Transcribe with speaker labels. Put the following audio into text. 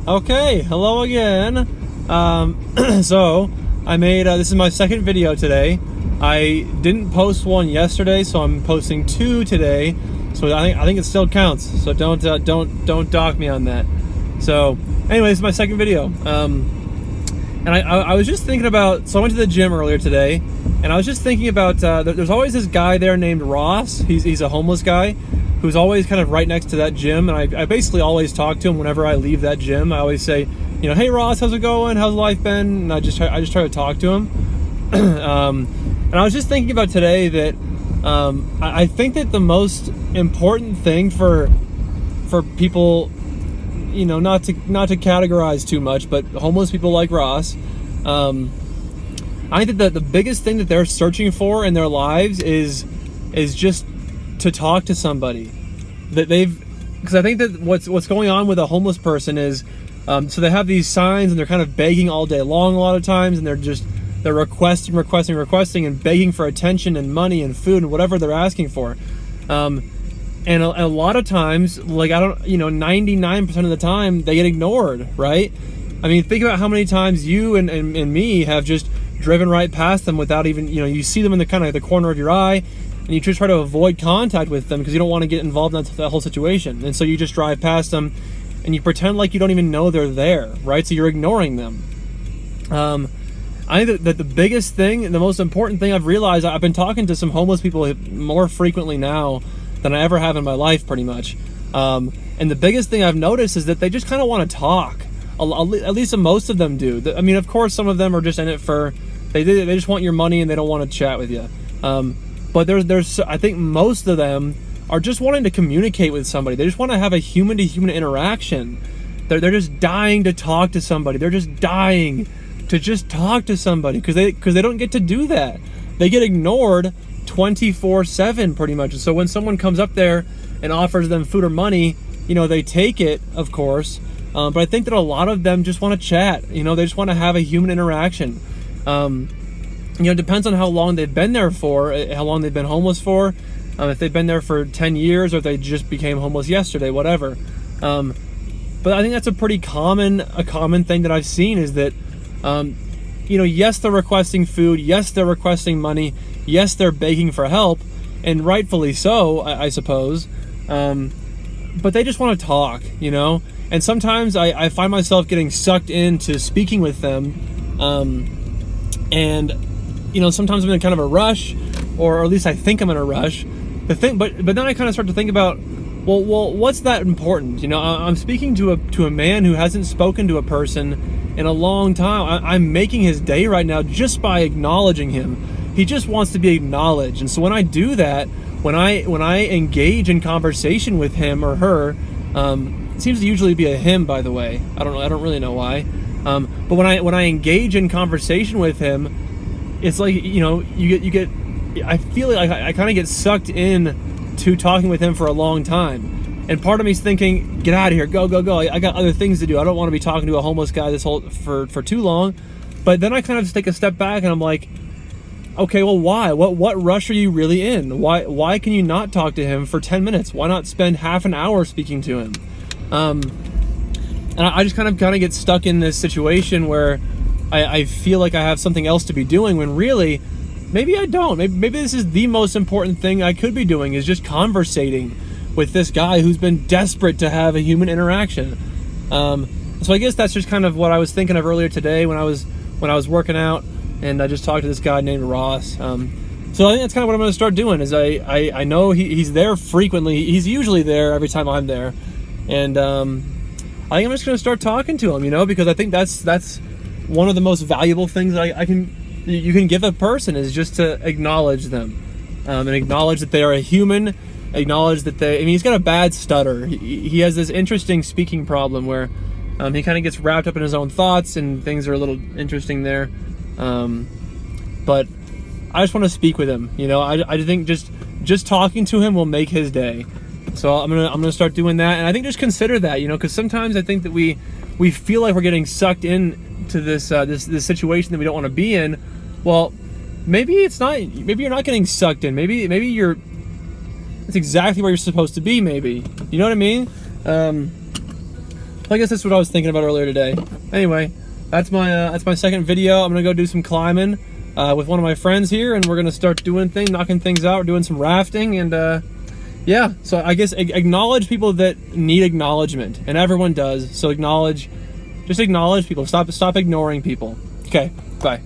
Speaker 1: Okay, hello again. So I made this is my second video today. I didn't post one yesterday, so I'm posting two today. So I think it still counts. So don't dock me on that. So anyway, this is my second video. And I was just thinking about. So I went to the gym earlier today, and I was just thinking about. There's always this guy there named Ross. He's a homeless guy who's always kind of right next to that gym, and I basically always talk to him whenever I leave that gym. I always say, hey Ross, how's it going? How's life been? And I just try to talk to him. And I was just thinking about today that I think that the most important thing for people, not to categorize too much, but homeless people like Ross, I think that the biggest thing that they're searching for in their lives is just to talk to somebody. Because I think that what's going on with a homeless person is, so they have these signs and they're kind of begging all day long a lot of times, and they're requesting and begging for attention and money and food and whatever they're asking for. And a lot of times, 99% of the time, they get ignored, right? I mean, think about how many times you and me have just driven right past them without even, you see them in the kind of the corner of your eye, and you just try to avoid contact with them because you don't want to get involved in that whole situation. And so you just drive past them and you pretend like you don't even know they're there, right? So you're ignoring them. I think that the biggest thing, the most important thing I've realized, I've been talking to some homeless people more frequently now than I ever have in my life, pretty much. And the biggest thing I've noticed is that they just kind of want to talk. At least most of them do. I mean, of course, some of them are just in it for, they just want your money and they don't want to chat with you. But there's I think most of them are just wanting to communicate with somebody. They just want to have a human-to-human interaction. They're just dying to talk to somebody. They're just dying to just talk to somebody because they don't get to do that. They get ignored 24/7 pretty much. And so when someone comes up there and offers them food or money, they take it, of course. But I think that a lot of them just want to chat. They just want to have a human interaction. It depends on how long they've been there for, how long they've been homeless for. If they've been there for 10 years or if they just became homeless yesterday, whatever. But I think that's a pretty common thing that I've seen is that, yes, they're requesting food. Yes, they're requesting money. Yes, they're begging for help, and rightfully so, I suppose. But they just want to talk, And sometimes I find myself getting sucked into speaking with them, and sometimes I'm in kind of a rush, or at least I think I'm in a rush. But then I kind of start to think about, well, what's that important? I'm speaking to a man who hasn't spoken to a person in a long time. I'm making his day right now just by acknowledging him. He just wants to be acknowledged, and so when I do that, when I engage in conversation with him or her, it seems to usually be a him, by the way. I don't really know why. But when I engage in conversation with him, it's like you get. I feel like I kind of get sucked in to talking with him for a long time, and part of me is thinking, get out of here, go. I got other things to do. I don't want to be talking to a homeless guy for too long. But then I kind of just take a step back and I'm like, okay, well, why? What rush are you really in? Why can you not talk to him for 10 minutes? Why not spend half an hour speaking to him? And I just kind of get stuck in this situation where I feel like I have something else to be doing when really, maybe I don't. Maybe this is the most important thing I could be doing, is just conversating with this guy who's been desperate to have a human interaction. So I guess that's just kind of what I was thinking of earlier today when I was working out, and I just talked to this guy named Ross. So I think that's kind of what I'm going to start doing. Is I know he's there frequently. He's usually there every time I'm there, and I think I'm just going to start talking to him. Because I think that's one of the most valuable things you can give a person, is just to acknowledge them, and acknowledge that they are a human. Acknowledge that he's got a bad stutter. He has this interesting speaking problem where he kind of gets wrapped up in his own thoughts, and things are a little interesting there. But I just want to speak with him. I think just talking to him will make his day. So I'm gonna start doing that, and I think just consider that, because sometimes I think that we feel like we're getting sucked into this situation that we don't want to be in. Well, maybe it's not. Maybe you're not getting sucked in. Maybe you're. It's exactly where you're supposed to be. Maybe, you know what I mean. I guess that's what I was thinking about earlier today. Anyway, that's my second video. I'm gonna go do some climbing with one of my friends here, and we're gonna start doing things, knocking things out. We're doing some rafting, and yeah. So I guess acknowledge people that need acknowledgement, and everyone does. So just acknowledge people. Stop ignoring people. Okay, bye.